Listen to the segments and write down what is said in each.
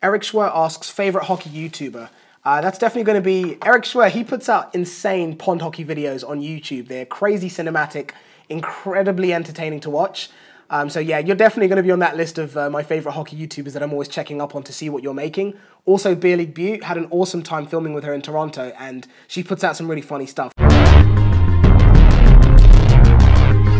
Eric Schwer asks, favorite hockey YouTuber? That's definitely going to be Eric Schwer. He puts out insane pond hockey videos on YouTube. They're crazy cinematic, incredibly entertaining to watch. So yeah, you're definitely going to be on that list of my favorite hockey YouTubers that I'm always checking up on to see what you're making. Also, Beer League Butte, had an awesome time filming with her in Toronto, and she puts out some really funny stuff.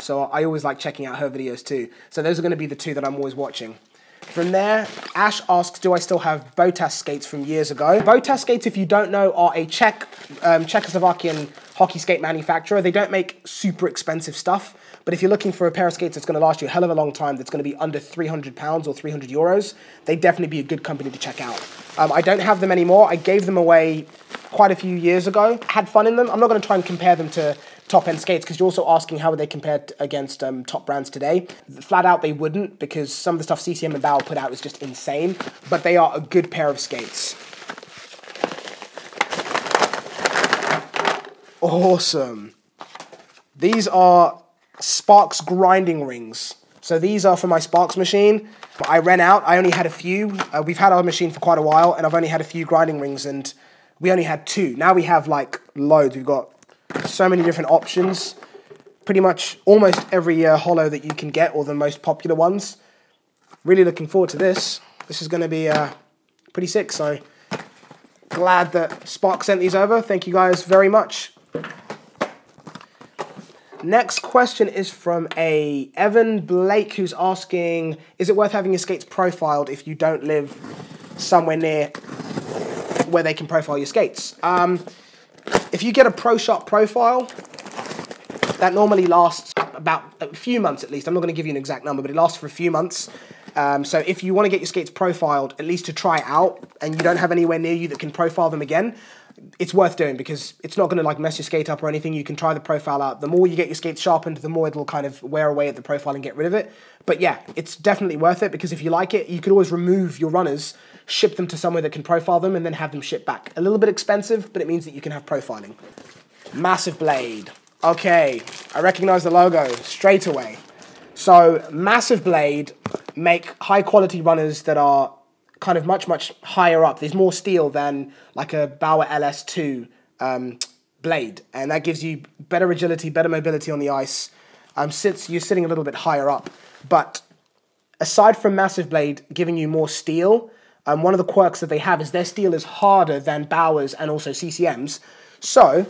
So I always like checking out her videos too. So those are going to be the two that I'm always watching. From there, Ash asks, do I still have Botas skates from years ago? Botas skates, if you don't know, are a Czechoslovakian hockey skate manufacturer. They don't make super expensive stuff, but if you're looking for a pair of skates that's going to last you a hell of a long time, that's going to be under £300 or 300 euros, they'd definitely be a good company to check out. I don't have them anymore. I gave them away quite a few years ago. Had fun in them. I'm not going to try and compare them to top-end skates, because you're also asking how would they compare against top brands today. Flat out, they wouldn't, because some of the stuff CCM and Bauer put out is just insane, but they are a good pair of skates. Awesome. These are Sparks grinding rings. So these are for my Sparks machine. I ran out. I only had a few. We've had our machine for quite a while, and I've only had a few grinding rings, and we only had 2. Now we have, like, loads. We've got so many different options. Pretty much almost every hollow that you can get, or the most popular ones. Really looking forward to this. This is going to be pretty sick, so glad that Spark sent these over. Thank you guys very much. Next question is from a Evan Blake, who's asking, is it worth having your skates profiled if you don't live somewhere near where they can profile your skates? If you get a Pro Shop profile, that normally lasts about a few months at least. I'm not going to give you an exact number, but it lasts for a few months. So if you want to get your skates profiled, at least to try out, and you don't have anywhere near you that can profile them again, it's worth doing, because it's not going to like mess your skate up or anything. You can try the profile out. The more you get your skates sharpened, the more it'll kind of wear away at the profile and get rid of it. But yeah, it's definitely worth it, because if you like it, you could always remove your runners, ship them to somewhere that can profile them, and then have them shipped back. A little bit expensive, but it means that you can have profiling. Massive Blade. Okay, I recognize the logo straight away. So Massive Blade make high quality runners that are kind of much higher up. There's more steel than like a Bauer LS2 blade, and that gives you better agility, better mobility on the ice, since you're sitting a little bit higher up. But aside from Massive Blade giving you more steel, one of the quirks that they have is their steel is harder than Bauer's and also CCM's. So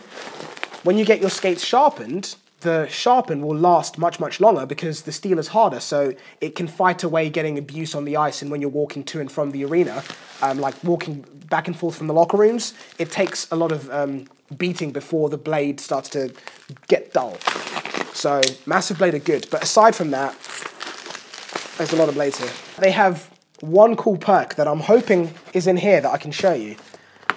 when you get your skates sharpened, the sharpen will last much longer, because the steel is harder, so it can fight away getting abuse on the ice. And when you're walking to and from the arena, like walking back and forth from the locker rooms, it takes a lot of beating before the blade starts to get dull. So Massive Blade are good, but aside from that, there's a lot of blades here. They have one cool perk that I'm hoping is in here that I can show you.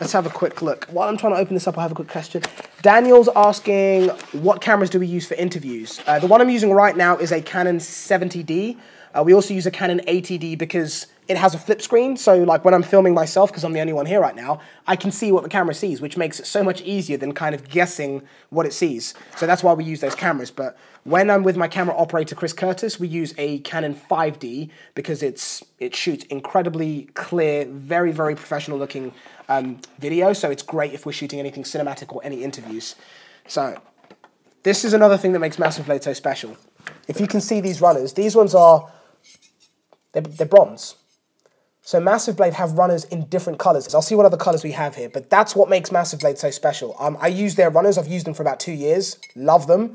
Let's have a quick look. While I'm trying to open this up, I have a quick question. Daniel's asking, what cameras do we use for interviews? The one I'm using right now is a Canon 70D. We also use a Canon 80D because it has a flip screen. So like when I'm filming myself, because I'm the only one here right now, I can see what the camera sees, which makes it so much easier than kind of guessing what it sees. So that's why we use those cameras. But when I'm with my camera operator, Chris Curtis, we use a Canon 5D because it shoots incredibly clear, very professional looking video. So it's great if we're shooting anything cinematic or any interviews. So this is another thing that makes Massive Blade so special. If you can see these runners, these ones are, they're bronze. So Massive Blade have runners in different colors. I'll see what other colors we have here, but that's what makes Massive Blade so special. I use their runners. I've used them for about 2 years. Love them.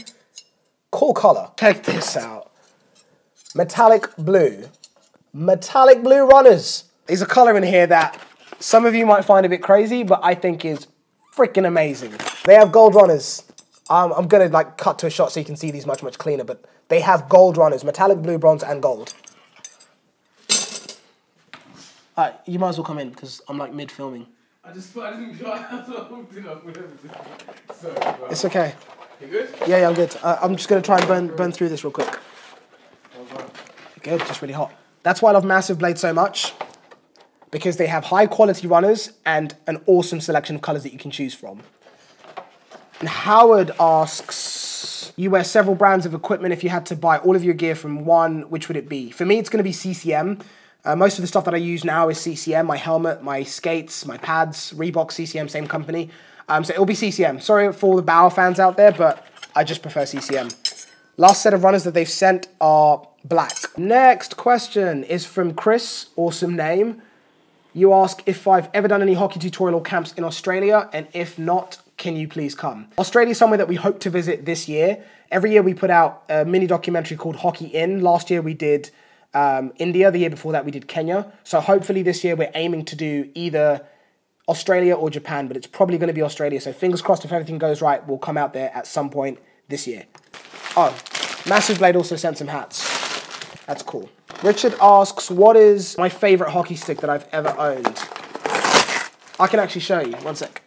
Cool color. Check this out. Metallic blue. Metallic blue runners. There's a color in here that some of you might find a bit crazy, but I think is freaking amazing. They have gold runners. I'm going to like cut to a shot so you can see these much cleaner, but they have gold runners. Metallic blue, bronze, and gold. You might as well come in, because I'm like mid-filming. I didn't It's okay. You good? Yeah, I'm good. I'm just going to try and burn through this real quick. Good, just really hot. That's why I love Massive Blade so much, because they have high quality runners and an awesome selection of colors that you can choose from. And Howard asks, asks, you wear several brands of equipment. If you had to buy all of your gear from one, which would it be? For me, it's going to be CCM. Most of the stuff that I use now is CCM, my helmet, my skates, my pads, Reebok, CCM, same company. So it'll be CCM. Sorry for all the Bauer fans out there, but I just prefer CCM. Last set of runners that they've sent are black. Next question is from Chris, awesome name. You ask if I've ever done any hockey tutorial camps in Australia, and if not, can you please come? Australia is somewhere that we hope to visit this year. Every year we put out a mini documentary called Hockey In. Last year we did India. The year before that we did Kenya. So hopefully this year we're aiming to do either Australia or Japan, but it's probably going to be Australia. So fingers crossed, if everything goes right, we'll come out there at some point this year. Oh, Massive Blade also sent some hats. That's cool. Richard asks, what is my favorite hockey stick that I've ever owned? I can actually show you. One sec.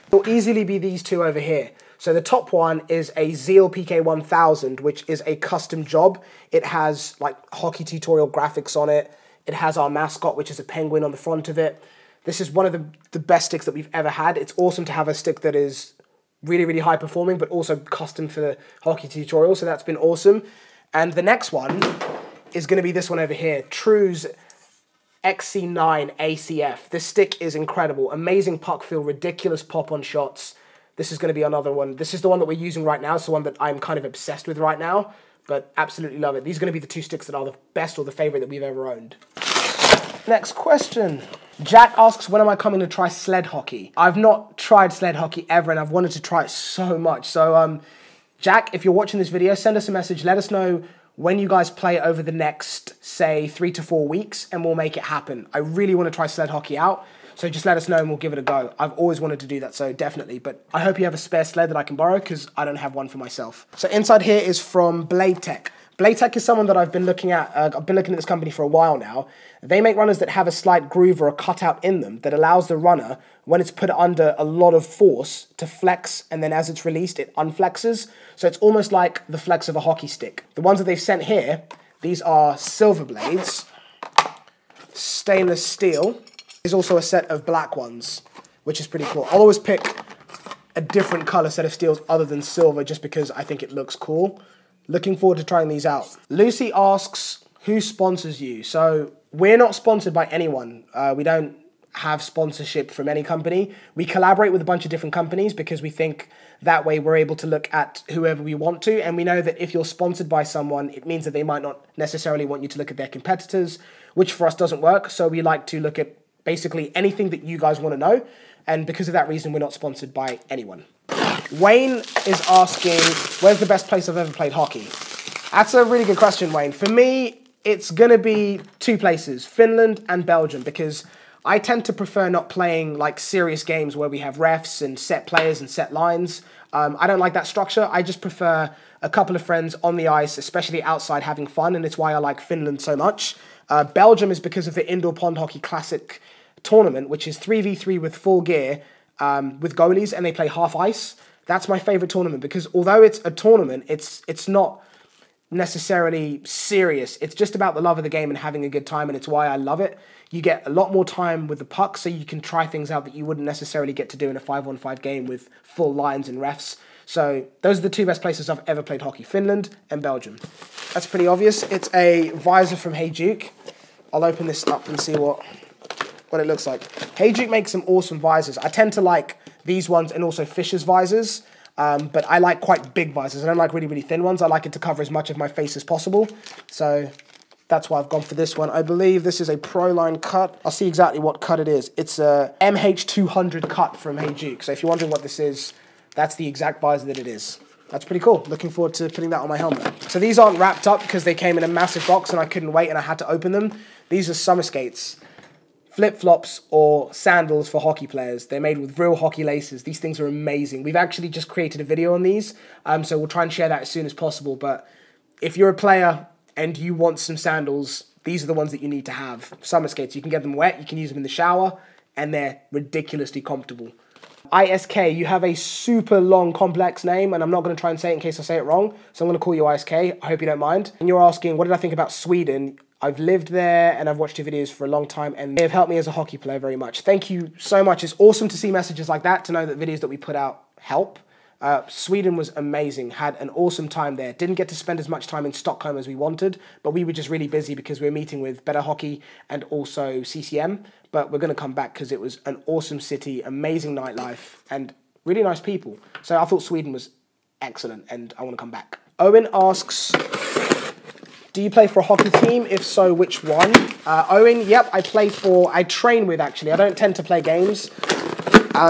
It'll easily be these two over here. So the top one is a Zeal PK1000, which is a custom job. It has like hockey tutorial graphics on it. It has our mascot, which is a penguin on the front of it. This is one of the best sticks that we've ever had. It's awesome to have a stick that is really, really high performing, but also custom for the hockey tutorial. So that's been awesome. And the next one is going to be this one over here, True's XC9 ACF. This stick is incredible. Amazing puck feel, ridiculous pop on shots. This is going to be another one. This is the one that we're using right now. It's the one that I'm kind of obsessed with right now, but absolutely love it. These are going to be the two sticks that are the best or the favorite that we've ever owned. Next question. Jack asks, when am I coming to try sled hockey? I've not tried sled hockey ever, and I've wanted to try it so much. So, Jack, if you're watching this video, send us a message. Let us know when you guys play over the next, say, 3 to 4 weeks, and we'll make it happen. I really want to try sled hockey out, so just let us know and we'll give it a go. I've always wanted to do that, so definitely. But I hope you have a spare sled that I can borrow, because I don't have one for myself. So inside here is from Blade Tech. Blade Tech is someone that I've been looking at. I've been looking at this company for a while now. They make runners that have a slight groove or a cutout in them that allows the runner, when it's put under a lot of force, to flex, and then as it's released, it unflexes. So it's almost like the flex of a hockey stick. The ones that they've sent here, these are silver blades, stainless steel. There's also a set of black ones, which is pretty cool. I'll always pick a different color set of steels other than silver just because I think it looks cool. Looking forward to trying these out. Lucy asks, who sponsors you? So we're not sponsored by anyone. We don't have sponsorship from any company. We collaborate with a bunch of different companies because we think that way we're able to look at whoever we want to. And we know that if you're sponsored by someone, it means that they might not necessarily want you to look at their competitors, which for us doesn't work. So we like to look at basically anything that you guys want to know. And because of that reason, we're not sponsored by anyone. Wayne is asking, where's the best place I've ever played hockey? That's a really good question, Wayne. For me, it's going to be two places, Finland and Belgium, because I tend to prefer not playing like serious games where we have refs and set players and set lines. I don't like that structure. I just prefer a couple of friends on the ice, especially outside, having fun, and it's why I like Finland so much. Belgium is because of the Indoor Pond Hockey Classic tournament, which is 3v3 with full gear, with goalies, and they play half ice. That's my favorite tournament because although it's a tournament, it's not necessarily serious. It's just about the love of the game and having a good time, and it's why I love it. You get a lot more time with the puck, so you can try things out that you wouldn't necessarily get to do in a 5-on-5 game with full lines and refs. So those are the two best places I've ever played hockey, Finland and Belgium. That's pretty obvious. It's a visor from Hey Duke. I'll open this up and see what it looks like. Hey Duke makes some awesome visors. I tend to like these ones and also Fisher's visors, but I like quite big visors. I don't like really, really thin ones. I like it to cover as much of my face as possible. So that's why I've gone for this one. I believe this is a Proline cut. I'll see exactly what cut it is. It's a MH200 cut from Hey Duke. So if you're wondering what this is, that's the exact visor that it is. That's pretty cool. Looking forward to putting that on my helmet. So these aren't wrapped up because they came in a massive box and I couldn't wait and I had to open them. These are summer skates. Flip-flops or sandals for hockey players. They're made with real hockey laces. These things are amazing. We've actually just created a video on these, so we'll try and share that as soon as possible. But if you're a player and you want some sandals, these are the ones that you need to have. Summer skates, you can get them wet, you can use them in the shower, and they're ridiculously comfortable. ISK, you have a super long, complex name, and I'm not going to try and say it in case I say it wrong, so I'm going to call you ISK. I hope you don't mind. And you're asking, what did I think about Sweden? I've lived there and I've watched your videos for a long time and they have helped me as a hockey player very much. Thank you so much. It's awesome to see messages like that, to know that videos that we put out help. Sweden was amazing, had an awesome time there. Didn't get to spend as much time in Stockholm as we wanted, but we were just really busy because we were meeting with Better Hockey and also CCM. But we're going to come back because it was an awesome city, amazing nightlife, and really nice people. So I thought Sweden was excellent, and I want to come back. Owen asks, do you play for a hockey team? If so, which one? Owen, yep, I train with, actually. I don't tend to play games.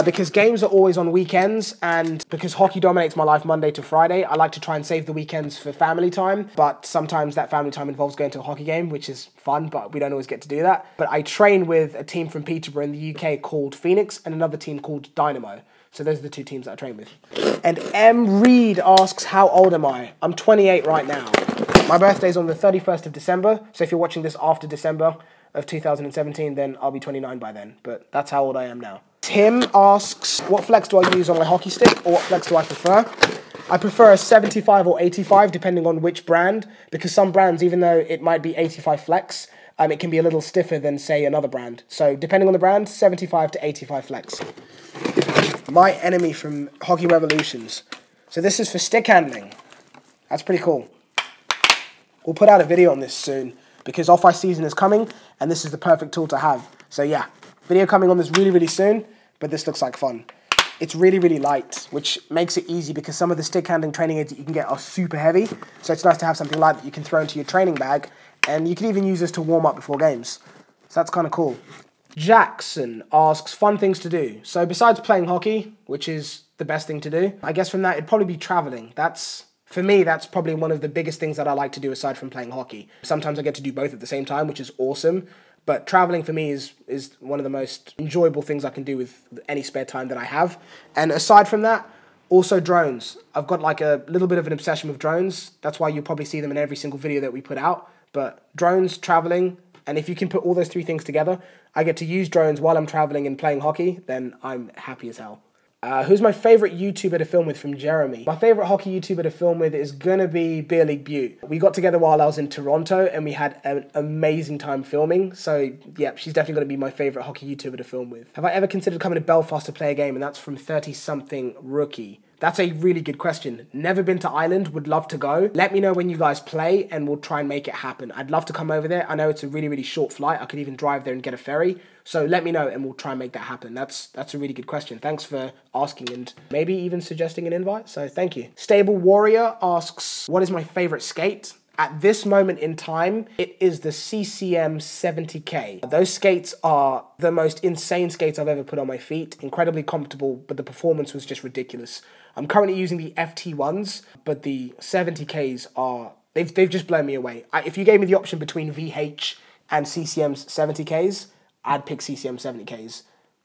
Because games are always on weekends, and because hockey dominates my life Monday to Friday, I like to try and save the weekends for family time, but sometimes that family time involves going to a hockey game, which is fun, but we don't always get to do that. But I train with a team from Peterborough in the UK called Phoenix, and another team called Dynamo. So those are the two teams that I train with. And M. Reed asks, how old am I? I'm 28 right now. My birthday's on the 31st of December, so if you're watching this after December of 2017, then I'll be 29 by then, but that's how old I am now. Tim asks, what flex do I use on my hockey stick, or what flex do I prefer? I prefer a 75 or 85, depending on which brand, because some brands, even though it might be 85 flex, it can be a little stiffer than, say, another brand. So, depending on the brand, 75 to 85 flex. My enemy from Hockey Revolutions. So this is for stick handling. That's pretty cool. We'll put out a video on this soon, because off-ice season is coming, and this is the perfect tool to have. So yeah, video coming on this really, really soon, but this looks like fun. It's really, really light, which makes it easy because some of the stick handling training aids that you can get are super heavy. So it's nice to have something light that you can throw into your training bag, and you can even use this to warm up before games. So that's kind of cool. Jackson asks, fun things to do. So besides playing hockey, which is the best thing to do, I guess from that, it'd probably be traveling. For me, that's probably one of the biggest things that I like to do aside from playing hockey. Sometimes I get to do both at the same time, which is awesome. But traveling for me is one of the most enjoyable things I can do with any spare time that I have. And aside from that, also drones. I've got like a little bit of an obsession with drones. That's why you'll probably see them in every single video that we put out. But drones, traveling, and if you can put all those three things together, I get to use drones while I'm traveling and playing hockey, then I'm happy as hell. Who's my favourite YouTuber to film with from Jeremy? My favourite hockey YouTuber to film with is going to be Beer League Butte. We got together while I was in Toronto and we had an amazing time filming. So, yeah, she's definitely going to be my favourite hockey YouTuber to film with. Have I ever considered coming to Belfast to play a game? And that's from 30-something Rookie. That's a really good question. Never been to Ireland, would love to go. Let me know when you guys play and we'll try and make it happen. I'd love to come over there. I know it's a really, really short flight. I could even drive there and get a ferry. So let me know and we'll try and make that happen. That's a really good question. Thanks for asking and maybe even suggesting an invite. So thank you. Stable Warrior asks, what is my favorite skate? At this moment in time, it is the CCM 70K. Those skates are the most insane skates I've ever put on my feet. Incredibly comfortable, but the performance was just ridiculous. I'm currently using the FT1s, but the 70Ks are, they've just blown me away. If you gave me the option between VH and CCM's 70Ks, I'd pick CCM 70Ks.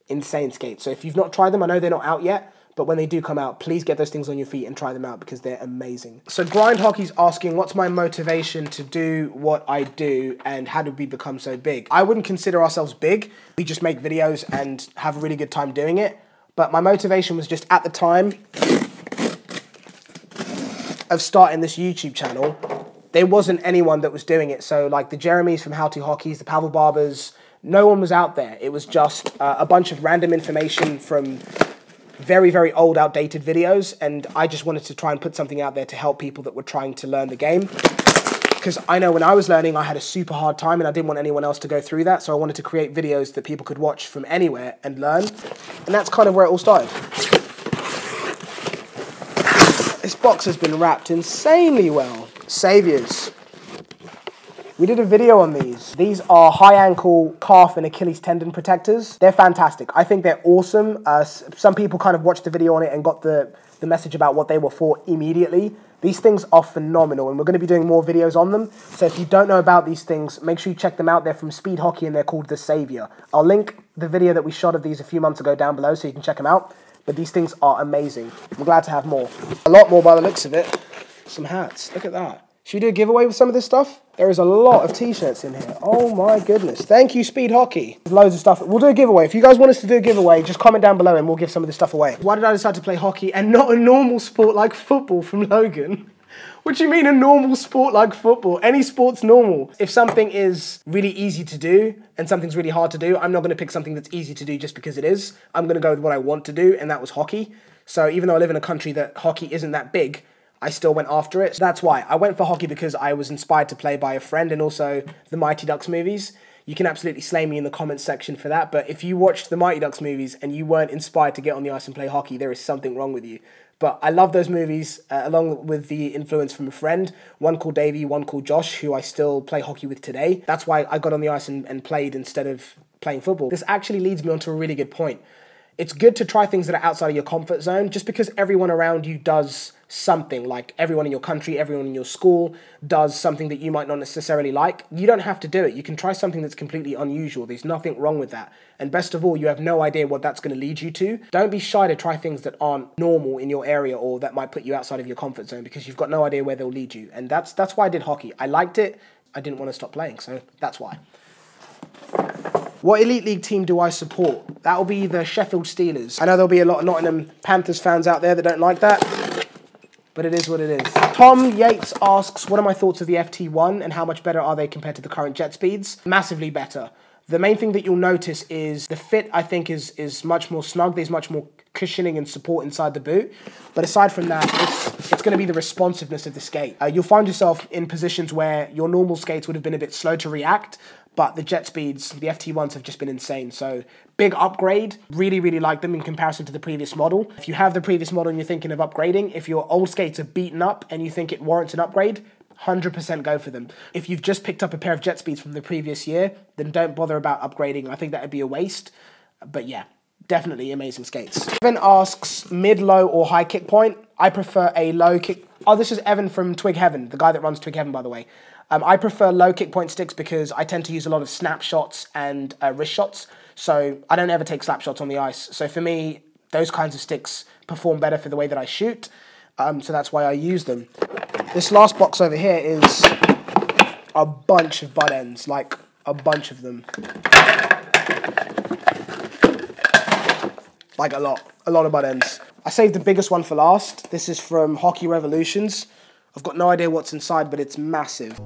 Insane skates. So if you've not tried them, I know they're not out yet, but when they do come out, please get those things on your feet and try them out because they're amazing. So Grind Hockey's asking, what's my motivation to do what I do and how did we become so big? I wouldn't consider ourselves big. We just make videos and have a really good time doing it. But my motivation was just at the time of starting this YouTube channel, there wasn't anyone that was doing it. So like the Jeremys from How to Hockeys, the Pavel Barbers, no one was out there. It was just a bunch of random information from very, very old, outdated videos, and I just wanted to try and put something out there to help people that were trying to learn the game. Because I know when I was learning, I had a super hard time, and I didn't want anyone else to go through that, so I wanted to create videos that people could watch from anywhere and learn, and that's kind of where it all started. This box has been wrapped insanely well. Saviors. We did a video on these. These are high ankle, calf and Achilles tendon protectors. They're fantastic. I think they're awesome. Some people kind of watched the video on it and got the message about what they were for immediately. These things are phenomenal and we're going to be doing more videos on them. So if you don't know about these things, make sure you check them out. They're from Speed Hockey and they're called The Savior. I'll link the video that we shot of these a few months ago down below so you can check them out. But these things are amazing. I'm glad to have more. A lot more by the looks of it. Some hats. Look at that. Should we do a giveaway with some of this stuff? There is a lot of t-shirts in here. Oh my goodness. Thank you, Speed Hockey. Loads of stuff. We'll do a giveaway. If you guys want us to do a giveaway, just comment down below and we'll give some of this stuff away. Why did I decide to play hockey and not a normal sport like football from Logan? What do you mean a normal sport like football? Any sport's normal. If something is really easy to do and something's really hard to do, I'm not going to pick something that's easy to do just because it is. I'm going to go with what I want to do, and that was hockey. So even though I live in a country that hockey isn't that big, I still went after it. So that's why. I went for hockey because I was inspired to play by a friend and also the Mighty Ducks movies. You can absolutely slay me in the comments section for that, but if you watched the Mighty Ducks movies and you weren't inspired to get on the ice and play hockey, there is something wrong with you. But I love those movies, along with the influence from a friend, one called Davey, one called Josh, who I still play hockey with today. That's why I got on the ice and played instead of playing football. This actually leads me on to a really good point. It's good to try things that are outside of your comfort zone. Just because everyone around you does something, like everyone in your country, everyone in your school does something that you might not necessarily like, you don't have to do it. You can try something that's completely unusual. There's nothing wrong with that. And best of all, you have no idea what that's going to lead you to. Don't be shy to try things that aren't normal in your area or that might put you outside of your comfort zone, because you've got no idea where they'll lead you. And that's why I did hockey. I liked it. I didn't want to stop playing, so that's why. What Elite League team do I support? That'll be the Sheffield Steelers. I know there'll be a lot of Nottingham Panthers fans out there that don't like that, but it is what it is. Tom Yates asks, what are my thoughts of the FT1 and how much better are they compared to the current jet speeds? Massively better. The main thing that you'll notice is the fit, I think, is much more snug. There's much more cushioning and support inside the boot. But aside from that, it's going to be the responsiveness of the skate. You'll find yourself in positions where your normal skates would have been a bit slow to react, but the jet speeds, the FT1s have just been insane. So big upgrade. Really, really like them in comparison to the previous model. If you have the previous model and you're thinking of upgrading, if your old skates are beaten up and you think it warrants an upgrade, 100% go for them. If you've just picked up a pair of jet speeds from the previous year, then don't bother about upgrading. I think that would be a waste. But yeah, definitely amazing skates. Evan asks, mid, low or high kick point? I prefer a low kick. Oh, this is Evan from Twig Heaven, the guy that runs Twig Heaven, by the way. I prefer low kick point sticks because I tend to use a lot of snap shots and wrist shots. So I don't ever take slap shots on the ice. So for me, those kinds of sticks perform better for the way that I shoot. So that's why I use them. This last box over here is a bunch of butt ends, like a bunch of them. Like a lot of butt ends. I saved the biggest one for last. This is from Hockey Revolutions. I've got no idea what's inside, but it's massive.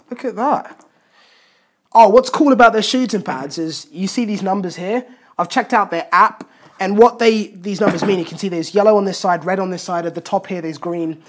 Look at that. Oh, what's cool about their shooting pads is you see these numbers here. I've checked out their app, and what these numbers mean, you can see there's yellow on this side, red on this side, at the top here there's green.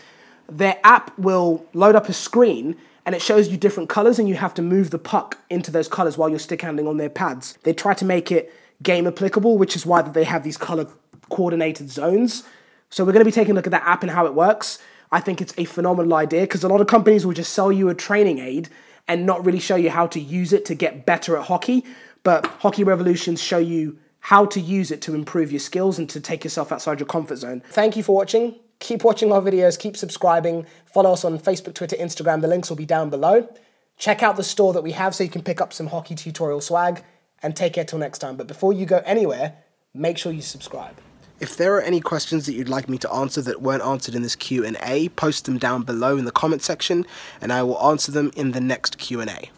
Their app will load up a screen, and it shows you different colors, and you have to move the puck into those colors while you're stick handling on their pads. They try to make it game applicable, which is why they have these color coordinated zones. So we're going to be taking a look at that app and how it works. I think it's a phenomenal idea because a lot of companies will just sell you a training aid and not really show you how to use it to get better at hockey. But Hockey Revolutions show you how to use it to improve your skills and to take yourself outside your comfort zone. Thank you for watching. Keep watching our videos, keep subscribing. Follow us on Facebook, Twitter, Instagram. The links will be down below. Check out the store that we have so you can pick up some hockey tutorial swag. And take care till next time. But before you go anywhere, make sure you subscribe. If there are any questions that you'd like me to answer that weren't answered in this Q&A, post them down below in the comment section, and I will answer them in the next Q&A.